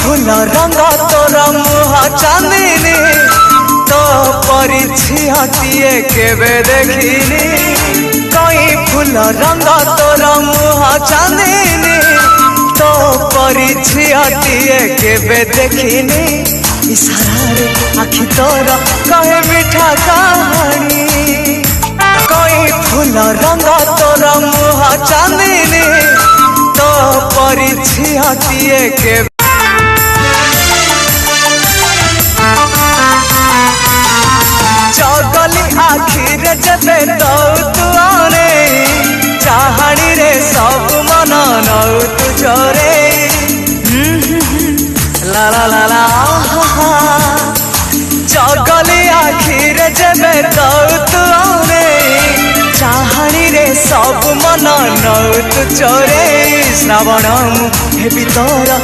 फूल रंग तोर मुह चांदनी तो परिछियाटिए केबे देखिनी कई फूल रंग तोर मुह चांदनी तो परिछियाटिए केबे देखिनी इशारा रे आखि तोर कहे मीठा कहानी कई फूल रंग तोर मुह चांदनी तो परिछियाटिए केबे जगली आखिर जबे दौतुआने चाहानी रे सब मन नौतु जोरे ला ला ला ला जगली आखिर जबे दौतुआने चाहानी रे सब मन नौतु चोरे श्रावण हे तोर